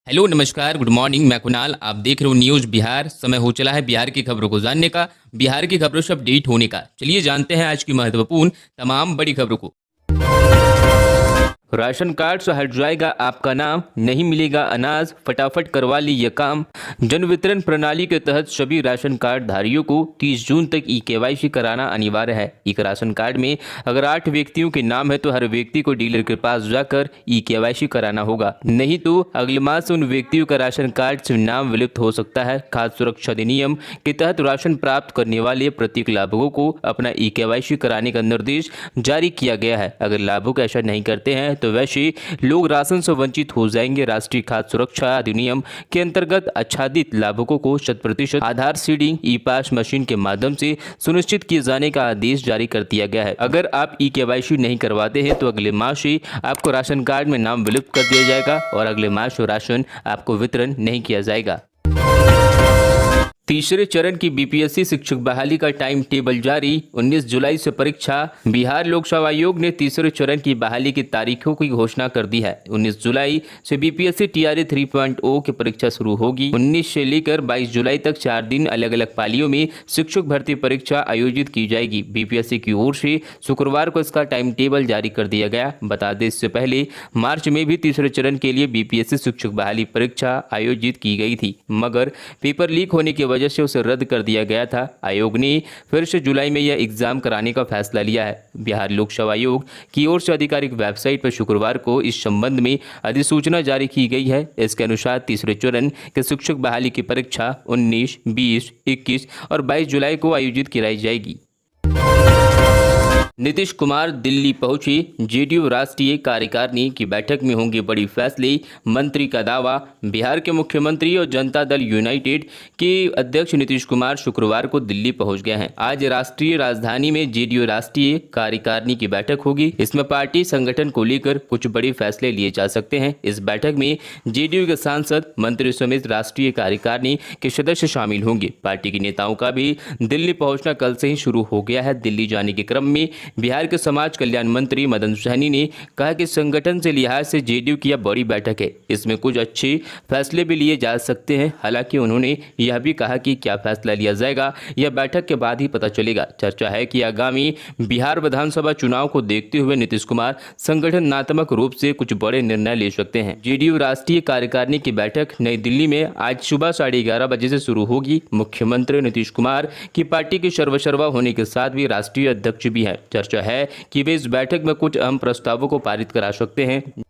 Hello नमस्कार good morning. मैं कुणाल, आप देख रहे हो न्यूज़ बिहार। समय हो चला है बिहार की खबरों को जानने का, बिहार की खबरों से अपडेट होने का। चलिए जानते हैं आज की महत्वपूर्ण तमाम बड़ी खबरों को। राशन कार्ड से हट जाएगा आपका नाम, नहीं मिलेगा अनाज, फटाफट करवा ली यह काम। जन वितरण प्रणाली के तहत सभी राशन कार्ड धारियों को 30 जून तक ई-केवाईसी कराना अनिवार्य है। एक राशन कार्ड में अगर 8 व्यक्तियों के नाम है तो हर व्यक्ति को डीलर के पास जाकर ई-केवाईसी कराना होगा, नहीं तो अगले माह से उन व्यक्तियों का राशन कार्ड से नाम विलुप्त हो सकता है। खाद्य सुरक्षा अधिनियम के तहत राशन प्राप्त करने वाले प्रत्येक लाभुकों को अपना ई-केवाईसी कराने का निर्देश जारी किया गया है। अगर लाभुक ऐसा नहीं करते हैं तो वैसे लोग राशन से वंचित हो जाएंगे। राष्ट्रीय खाद्य सुरक्षा अधिनियम के अंतर्गत आच्छादित लाभुकों को 100% आधार सीडिंग ई पास मशीन के माध्यम से सुनिश्चित किए जाने का आदेश जारी कर दिया गया है। अगर आप ई-केवाईसी नहीं करवाते हैं तो अगले माह से आपको राशन कार्ड में नाम विलुप्त कर दिया जाएगा और अगले माह से राशन आपको वितरण नहीं किया जाएगा। तीसरे चरण की बीपीएससी शिक्षक बहाली का टाइम टेबल जारी, 19 जुलाई से परीक्षा। बिहार लोकसेवा आयोग ने तीसरे चरण की बहाली की तारीखों की घोषणा कर दी है। 19 जुलाई से बीपीएससी टीआरए 3.0 की परीक्षा शुरू होगी। 19 से लेकर 22 जुलाई तक 4 दिन अलग अलग पालियों में शिक्षक भर्ती परीक्षा आयोजित की जाएगी। बीपीएससी की ओर से शुक्रवार को इसका टाइम टेबल जारी कर दिया गया। बता दें, इससे पहले मार्च में भी तीसरे चरण के लिए बीपीएससी शिक्षक बहाली परीक्षा आयोजित की गई थी, मगर पेपर लीक होने की वजह से उसे रद्द कर दिया गया था। आयोग ने फिर से जुलाई में यह एग्जाम कराने का फैसला लिया है। बिहार लोकसेवा आयोग की ओर से आधिकारिक वेबसाइट पर शुक्रवार को इस संबंध में अधिसूचना जारी की गई है। इसके अनुसार तीसरे चरण के शिक्षक बहाली की परीक्षा 19, 20, 21 और 22 जुलाई को आयोजित कराई जाएगी। नीतीश कुमार दिल्ली पहुंचे, जेडीयू राष्ट्रीय कार्यकारिणी की बैठक में होंगे बड़ी फैसले, मंत्री का दावा। बिहार के मुख्यमंत्री और जनता दल यूनाइटेड के अध्यक्ष नीतीश कुमार शुक्रवार को दिल्ली पहुंच गए हैं। आज राष्ट्रीय राजधानी में जेडीयू राष्ट्रीय कार्यकारिणी की बैठक होगी। इसमें पार्टी संगठन को लेकर कुछ बड़े फैसले लिए जा सकते हैं। इस बैठक में जेडीयू के सांसद, मंत्री समेत राष्ट्रीय कार्यकारिणी के सदस्य शामिल होंगे। पार्टी के नेताओं का भी दिल्ली पहुंचना कल से ही शुरू हो गया है। दिल्ली जाने के क्रम में बिहार के समाज कल्याण मंत्री मदन सहनी ने कहा कि संगठन से लिहाज से जेडीयू की यह बड़ी बैठक है, इसमें कुछ अच्छे फैसले भी लिए जा सकते हैं। हालांकि उन्होंने यह भी कहा कि क्या फैसला लिया जाएगा यह बैठक के बाद ही पता चलेगा। चर्चा है कि आगामी बिहार विधानसभा चुनाव को देखते हुए नीतीश कुमार संगठनात्मक रूप से कुछ बड़े निर्णय ले सकते हैं। जेडीयू राष्ट्रीय कार्यकारिणी की बैठक नई दिल्ली में आज सुबह 11:30 बजे से शुरू होगी। मुख्यमंत्री नीतीश कुमार की पार्टी के सर्वसर्वा होने के साथ भी राष्ट्रीय अध्यक्ष भी है। चर्चा है कि वे इस बैठक में कुछ अहम प्रस्तावों को पारित करा सकते हैं। पहले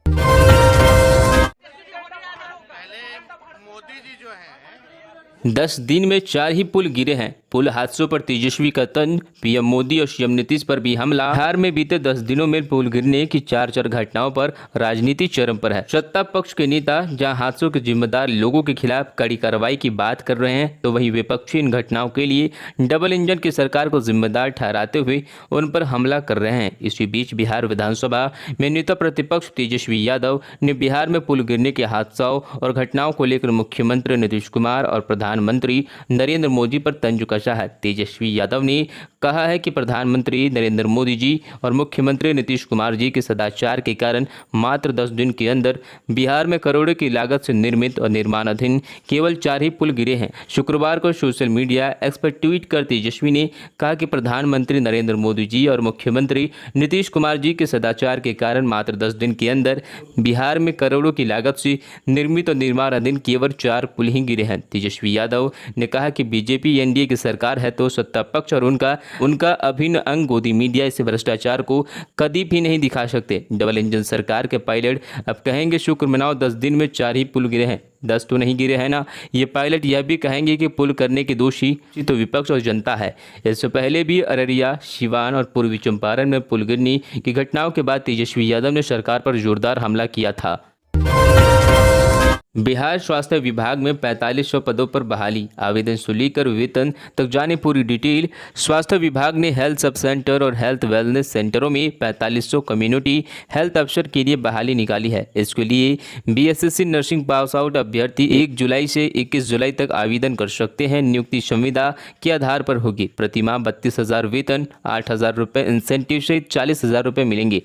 मोदी जी जो हैं 10 दिन में 4 ही पुल गिरे हैं। पुल हादसों पर तेजस्वी का तंज, पीएम मोदी और सीएम नीतीश पर भी हमला। बिहार में बीते 10 दिनों में पुल गिरने की 4 घटनाओं पर राजनीति चरम पर है। सत्ता पक्ष के नेता जहां हादसों के जिम्मेदार लोगों के खिलाफ कड़ी कार्रवाई की बात कर रहे हैं, तो वहीं विपक्षी इन घटनाओं के लिए डबल इंजन की सरकार को जिम्मेदार ठहराते हुए उन पर हमला कर रहे हैं। इसी बीच बिहार विधानसभा में नेता प्रतिपक्ष तेजस्वी यादव ने बिहार में पुल गिरने के हादसों और घटनाओं को लेकर मुख्यमंत्री नीतीश कुमार और प्रधानमंत्री नरेंद्र मोदी पर तंज कसा है। तेजस्वी यादव ने कहा है कि प्रधानमंत्री नरेंद्र मोदी जी और मुख्यमंत्री नीतीश कुमार जी के सदाचार के कारण मात्र 10 दिन के अंदर बिहार में करोड़ों की लागत से निर्मित और निर्माणाधीन केवल 4 ही पुल गिरे हैं। शुक्रवार को सोशल मीडिया एक्स पर ट्वीट कर तेजस्वी ने कहा कि प्रधानमंत्री नरेंद्र मोदी जी और मुख्यमंत्री नीतीश कुमार जी के सदाचार के कारण मात्र 10 दिन के अंदर बिहार में करोड़ों की लागत से निर्मित और निर्माणाधीन केवल 4 पुल ही गिरे हैं। तेजस्वी यादव ने कहा कि बीजेपी एनडीए की सरकार है तो सत्ता पक्ष और उनका अभिन्न अंग गोदी मीडिया इस भ्रष्टाचार को कभी भी नहीं दिखा सकते। डबल इंजन सरकार के पायलट अब कहेंगे शुक्र मनाओ 10 दिन में 4 ही पुल गिरे हैं। 10 तो नहीं गिरे हैं ना। ये पायलट यह भी कहेंगे कि पुल करने के दोषी तो विपक्ष और जनता है। इससे पहले भी अररिया, सिवान और पूर्वी चंपारण में पुल गिरने की घटनाओं के बाद तेजस्वी यादव ने सरकार पर जोरदार हमला किया था। बिहार स्वास्थ्य विभाग में 4500 पदों पर बहाली, आवेदन से लेकर वेतन तक जाने पूरी डिटेल। स्वास्थ्य विभाग ने हेल्थ सब सेंटर और हेल्थ वेलनेस सेंटरों में 4500 कम्युनिटी हेल्थ अफसर के लिए बहाली निकाली है। इसके लिए बीएसएससी नर्सिंग पास आउट अभ्यर्थी 1 जुलाई से 21 जुलाई तक आवेदन कर सकते हैं। नियुक्ति संविदा के आधार पर होगी। प्रतिमाह 32,000 वेतन, 8,000 रुपये इंसेंटिव से 40,000 रुपये मिलेंगे।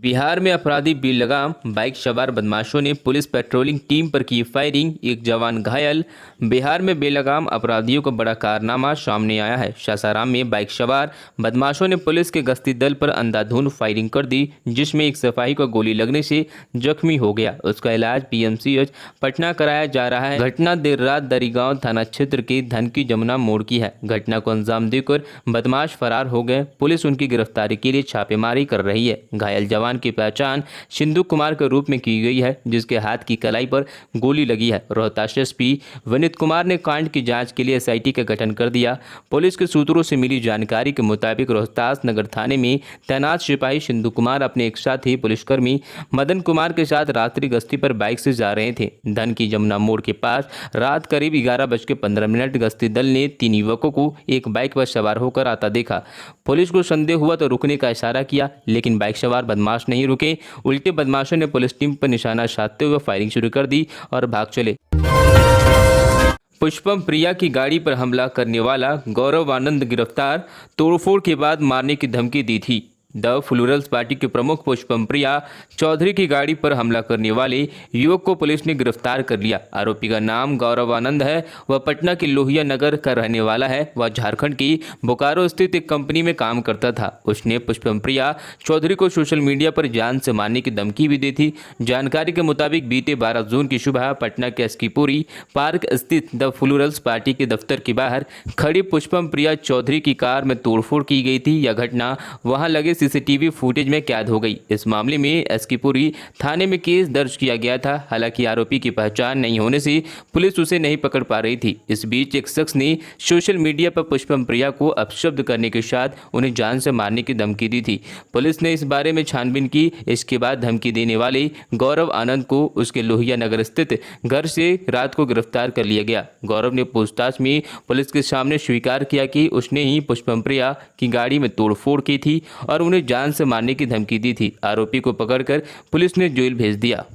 बिहार में अपराधी बेलगाम बाइक सवार बदमाशों ने पुलिस पेट्रोलिंग टीम पर की फायरिंग, एक जवान घायल। बिहार में बेलगाम अपराधियों का बड़ा कारनामा सामने आया है। सासाराम में बाइक सवार बदमाशों ने पुलिस के गश्ती दल पर अंधाधुंध फायरिंग कर दी, जिसमें एक सिपाही को गोली लगने से जख्मी हो गया। उसका इलाज पीएमसीएच पटना कराया जा रहा है। घटना देर रात दरिगांव थाना क्षेत्र के धनकी जमुना मोड़ की है। घटना को अंजाम देकर बदमाश फरार हो गए। पुलिस उनकी गिरफ्तारी के लिए छापेमारी कर रही है। घायल जवान की पहचान सिंधु कुमार के रूप में की गई है, जिसके हाथ की कलाई पर गोली लगी है। रोहतास एसपी विनीत कुमार ने कांड की जांच के लिए एसआईटी का गठन कर दिया। पुलिस के सूत्रों से मिली जानकारी के मुताबिक रोहतास नगर थाने में तैनात सिपाही सिंधु कुमार अपने एक साथी पुलिसकर्मी मदन कुमार के साथ रात्रि गश्ती पर बाइक से जा रहे थे। धन की जमुना मोड़ के पास रात करीब 11:15 गश्ती दल ने 3 युवकों को एक बाइक पर सवार होकर आता देखा। पुलिस को संदेह हुआ तो रुकने का इशारा किया, लेकिन बाइक सवार बदमाश नहीं रुके। उल्टे बदमाशों ने पुलिस टीम पर निशाना साधते हुए फायरिंग शुरू कर दी और भाग चले। पुष्पम प्रिया की गाड़ी पर हमला करने वाला गौरव आनंद गिरफ्तार, तोड़फोड़ के बाद मारने की धमकी दी थी। द फ्लोरल्स पार्टी के प्रमुख पुष्पम प्रिया चौधरी की गाड़ी पर हमला करने वाले युवक को पुलिस ने गिरफ्तार कर लिया। आरोपी का नाम गौरव आनंद है। वह पटना के लोहिया नगर का रहने वाला है। वह झारखंड की बोकारो स्थित एक कंपनी में काम करता था। उसने पुष्पम प्रिया चौधरी को सोशल मीडिया पर जान से मारने की धमकी भी दी थी। जानकारी के मुताबिक बीते 12 जून की सुबह पटना के एसकीपुरी पार्क स्थित द फ्लोरल्स पार्टी के दफ्तर के बाहर खड़ी पुष्पम प्रिया चौधरी की कार में तोड़फोड़ की गई थी। यह घटना वहां लगे सीसीटीवी फुटेज में कैद हो गई। इस मामले में एसकीपुरी थाने में केस दर्ज किया गया था। हालांकि आरोपी की पहचान नहीं होने से पुलिस उसे नहीं पकड़ पा रही थी। इस बीच एक शख्स ने सोशल मीडिया पर पुष्पम प्रिया को अपशब्द करने के साथ उन्हें जान से मारने की धमकी दी थी। पुलिस ने इस बारे में छानबीन की। इसके बाद धमकी देने वाले गौरव आनंद को उसके लोहिया नगर स्थित घर से रात को गिरफ्तार कर लिया गया। गौरव ने पूछताछ में पुलिस के सामने स्वीकार किया कि उसने ही पुष्पम प्रिया की गाड़ी में तोड़फोड़ की थी और उन्हें जान से मारने की धमकी दी थी। आरोपी को पकड़कर पुलिस ने जेल भेज दिया।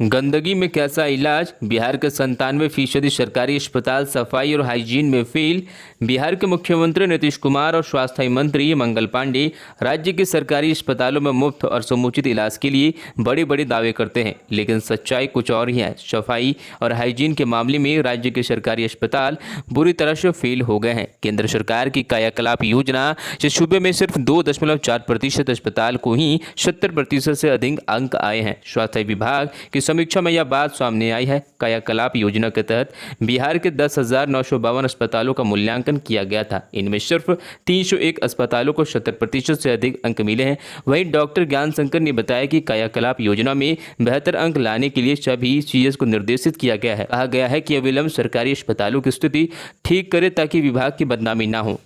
गंदगी में कैसा इलाज, बिहार के 97% सरकारी अस्पताल सफाई और हाइजीन में फेल। बिहार के मुख्यमंत्री नीतीश कुमार और स्वास्थ्य मंत्री मंगल पांडे राज्य के सरकारी अस्पतालों में मुफ्त और समुचित इलाज के लिए बड़े बड़े दावे करते हैं, लेकिन सच्चाई कुछ और ही है। सफाई और हाइजीन के मामले में राज्य के सरकारी अस्पताल बुरी तरह से फेल हो गए हैं। केंद्र सरकार की कायाकल्प योजना से सूबे में सिर्फ 2.4% अस्पताल को ही 70% से अधिक अंक आए हैं। स्वास्थ्य विभाग की समीक्षा में यह बात सामने आई है। कायाकल्प योजना के तहत बिहार के 10,952 अस्पतालों का मूल्यांकन किया गया था। इनमें सिर्फ 301 अस्पतालों को 70% से अधिक अंक मिले हैं। वहीं डॉक्टर ज्ञान शंकर ने बताया कि कायाकल्प योजना में बेहतर अंक लाने के लिए सभी सीएस को निर्देशित किया गया है। कहा गया है कि अविलंब सरकारी अस्पतालों की स्थिति ठीक करे ताकि विभाग की बदनामी न हो।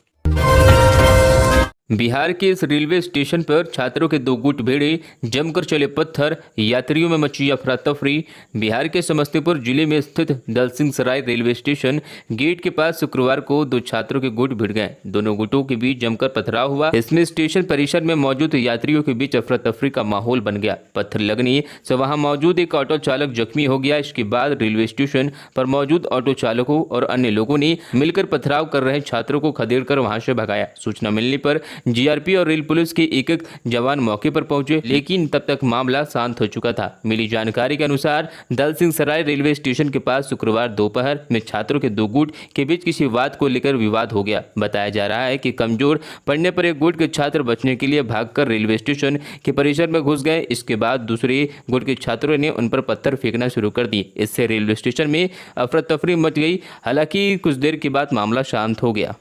बिहार के इस रेलवे स्टेशन पर छात्रों के 2 गुट भिड़े, जमकर चले पत्थर, यात्रियों में मची अफरा तफरी। बिहार के समस्तीपुर जिले में स्थित दलसिंह सराय रेलवे स्टेशन गेट के पास शुक्रवार को 2 छात्रों के गुट भिड़ गए। दोनों गुटों के बीच जमकर पथराव हुआ। इसमें स्टेशन परिसर में मौजूद यात्रियों के बीच अफरा तफरी का माहौल बन गया। पत्थर लगने से वहां मौजूद एक ऑटो चालक जख्मी हो गया। इसके बाद रेलवे स्टेशन पर मौजूद ऑटो चालकों और अन्य लोगों ने मिलकर पथराव कर रहे छात्रों को खदेड़कर वहां से भगाया। सूचना मिलने पर जीआरपी और रेल पुलिस के एक जवान मौके पर पहुंचे, लेकिन तब तक मामला शांत हो चुका था। मिली जानकारी के अनुसार दलसिंह सराय रेलवे स्टेशन के पास शुक्रवार दोपहर में छात्रों के 2 गुट के बीच किसी बात को लेकर विवाद हो गया। बताया जा रहा है कि कमजोर पड़ने पर एक गुट के छात्र बचने के लिए भागकर रेलवे स्टेशन के परिसर में घुस गए। इसके बाद दूसरे गुट के छात्रों ने उन पर पत्थर फेंकना शुरू कर दिए। इससे रेलवे स्टेशन में अफरा तफरी मच गई। हालांकि कुछ देर के बाद मामला शांत हो गया।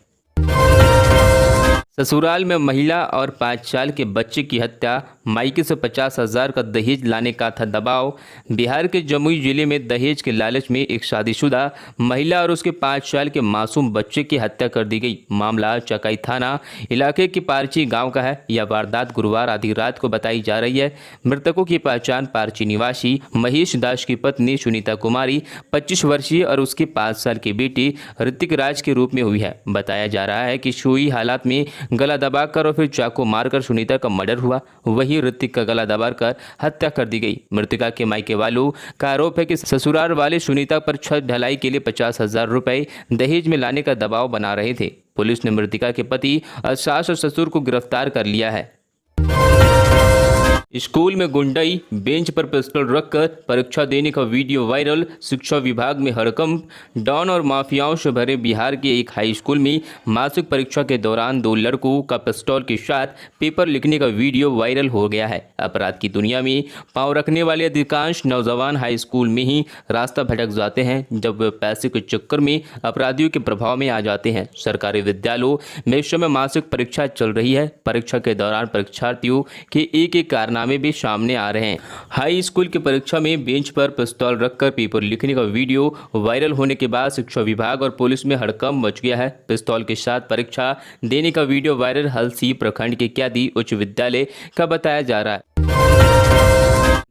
ससुराल में महिला और 5 साल के बच्चे की हत्या, मायके से 50,000 का दहेज लाने का था दबाव। बिहार के जमुई जिले में दहेज के लालच में एक शादीशुदा महिला और उसके 5 साल के मासूम बच्चे की हत्या कर दी गई। मामला चकाई थाना इलाके के पारची गांव का है। यह वारदात गुरुवार आधी रात को बताई जा रही है। मृतकों की पहचान पारची निवासी महेश दास की पत्नी सुनीता कुमारी 25 वर्षीय और उसके 5 साल के बेटे ऋतिक राज के रूप में हुई है। बताया जा रहा है कि सोई हालात में गला दबाकर और फिर चाकू मारकर सुनीता का मर्डर हुआ। वहीं ऋतिक का गला दबाकर हत्या कर दी गई। मृतका के मायके वालों का आरोप है कि ससुराल वाले सुनीता पर छत ढलाई के लिए 50,000 रुपए दहेज में लाने का दबाव बना रहे थे। पुलिस ने मृतका के पति और सास और ससुर को गिरफ्तार कर लिया है। स्कूल में गुंडाई, बेंच पर पिस्टल रखकर परीक्षा देने का वीडियो वायरल। शिक्षा विभाग में हड़कंप। डॉन और माफियाओं से भरे बिहार के एक हाई स्कूल में मासिक परीक्षा के दौरान 2 लड़कों का पिस्तौल के साथ पेपर लिखने का वीडियो वायरल हो गया है। अपराध की दुनिया में पांव रखने वाले अधिकांश नौजवान हाई स्कूल में ही रास्ता भटक जाते हैं जब वे पैसे के चक्कर में अपराधियों के प्रभाव में आ जाते हैं। सरकारी विद्यालयों में इस समय मासिक परीक्षा चल रही है। परीक्षा के दौरान परीक्षार्थियों के एक कारनामे भी सामने आ रहे हैं। हाई स्कूल की परीक्षा में बेंच पर पिस्तौल रखकर पेपर लिखने का वीडियो वायरल होने के बाद शिक्षा विभाग और पुलिस में हड़कंप मच गया है। पिस्तौल के साथ परीक्षा देने का वीडियो वायरल हलसी प्रखंड के क्यादी उच्च विद्यालय का बताया जा रहा है।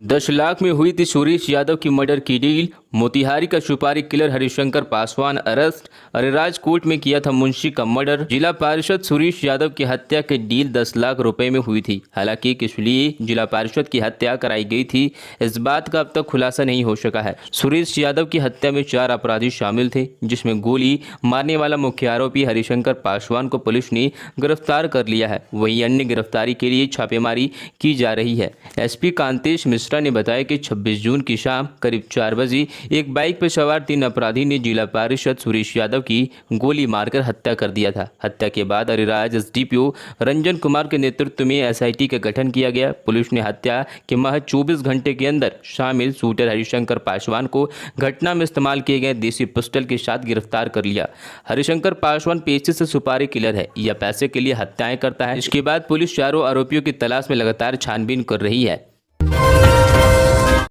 10 लाख में हुई थी सुरेश यादव की मर्डर की डील। मोतिहारी का सुपारी killer Harishankar Paswan arrest. Areraj court में किया था मुंशी का मर्डर। जिला पार्षद सुरेश यादव की हत्या की डील 10 लाख रुपए में हुई थी। हालांकि किस लिए जिला पार्षद की हत्या कराई गई थी, इस बात का अब तक खुलासा नहीं हो सका है। सुरेश यादव की हत्या में 4 अपराधी शामिल थे, जिसमें गोली मारने वाला मुख्य आरोपी हरिशंकर पासवान को पुलिस ने गिरफ्तार कर लिया है। वहीं अन्य गिरफ्तारी के लिए छापेमारी की जा रही है। एसपी कांतेश मिश्रा ने बताया कि 26 जून की शाम करीब 4 बजे एक बाइक पर सवार 3 अपराधी ने जिला पार्षद सुरेश यादव की गोली मारकर हत्या कर दिया था। हत्या के बाद अरेराज एसडीपीओ रंजन कुमार के नेतृत्व में एसआईटी का गठन किया गया। पुलिस ने हत्या के महज 24 घंटे के अंदर शामिल शूटर हरिशंकर पासवान को घटना में इस्तेमाल किए गए देसी पिस्टल के साथ गिरफ्तार कर लिया। हरिशंकर पासवान पेशे से सुपारी किलर है या पैसे के लिए हत्याएं करता है। इसके बाद पुलिस चारों आरोपियों की तलाश में लगातार छानबीन कर रही है।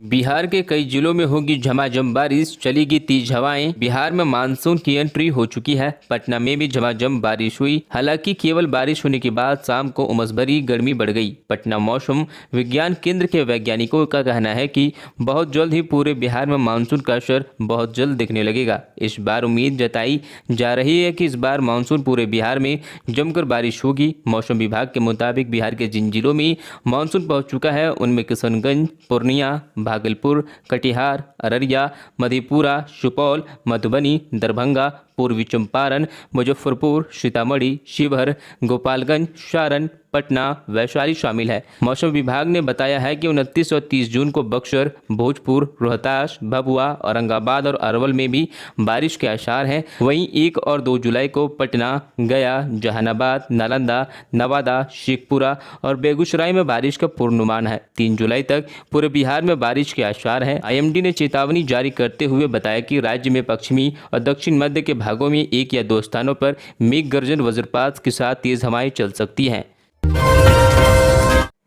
बिहार के कई जिलों में होगी झमाझम बारिश, चलेगी तेज हवाएं। बिहार में मानसून की एंट्री हो चुकी है। पटना में भी झमाझम बारिश हुई। हालांकि केवल बारिश होने के बाद शाम को उमस भरी गर्मी बढ़ गई। पटना मौसम विज्ञान केंद्र के वैज्ञानिकों का कहना है कि बहुत जल्द ही पूरे बिहार में मानसून का असर बहुत जल्द दिखने लगेगा। इस बार उम्मीद जताई जा रही है कि इस बार मानसून पूरे बिहार में जमकर बारिश होगी। मौसम विभाग के मुताबिक बिहार के जिन जिलों में मानसून पहुंच चुका है उनमें किशनगंज, पूर्णिया, भागलपुर, कटिहार, अररिया, मधेपुरा, सुपौल, मधुबनी, दरभंगा, पूर्वी चंपारण, मुजफ्फरपुर, सीतामढ़ी, शिवहर, गोपालगंज, सारण, पटना, वैशाली शामिल है। मौसम विभाग ने बताया है कि 29 और 30 जून को बक्सर, भोजपुर, रोहतास, भभुआ, औरंगाबाद और अरवल में भी बारिश के आसार हैं। वहीं 1 और 2 जुलाई को पटना, गया, जहानाबाद, नालंदा, नवादा, शेखपुरा और बेगूसराय में बारिश का पूर्वानुमान है। 3 जुलाई तक पूरे बिहार में बारिश के आसार हैं। आईएमडी ने चेतावनी जारी करते हुए बताया कि राज्य में पश्चिमी और दक्षिण मध्य के भागों में 1 या 2 स्थानों पर मेघ गर्जन वज्रपात के साथ तेज हवाएं चल सकती हैं।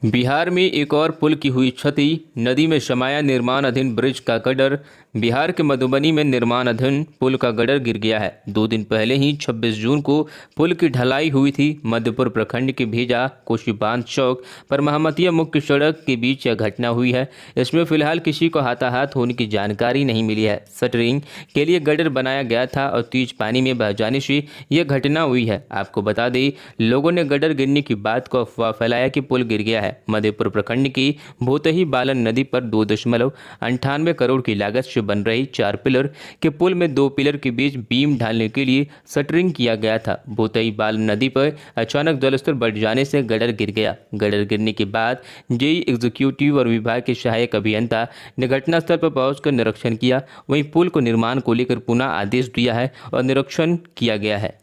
बिहार में एक और पुल की हुई क्षति। नदी में समाया निर्माणाधीन ब्रिज का गडर। बिहार के मधुबनी में निर्माणाधीन पुल का गडर गिर गया है। 2 दिन पहले ही 26 जून को पुल की ढलाई हुई थी। मध्यपुर प्रखंड के भेजा कोशी बांध चौक पर महमतिया मुख्य सड़क के बीच यह घटना हुई है। इसमें फिलहाल किसी को हाथाहाथ होने की जानकारी नहीं मिली है। शटरिंग के लिए गडर बनाया गया था और तेज पानी में बह जाने से यह घटना हुई है। आपको बता दें, लोगों ने गडर गिरने की बात को अफवाह फैलाया कि पुल गिर गया है। मधेपुर प्रखंड की भोतही बालन नदी पर 2.98 करोड़ की लागत से बन रही 4 पिलर के पुल में 2 पिलर के बीच बीम ढालने के लिए शटरिंग किया गया था। भोतही बालन नदी पर अचानक जलस्तर बढ़ जाने से गडर गिर गया। गडर गिरने के बाद जेई एग्जीक्यूटिव और विभाग के सहायक अभियंता ने घटनास्थल पर पहुंचकर निरीक्षण किया। वहीं पुल को निर्माण को लेकर पुनः आदेश दिया है और निरीक्षण किया गया है।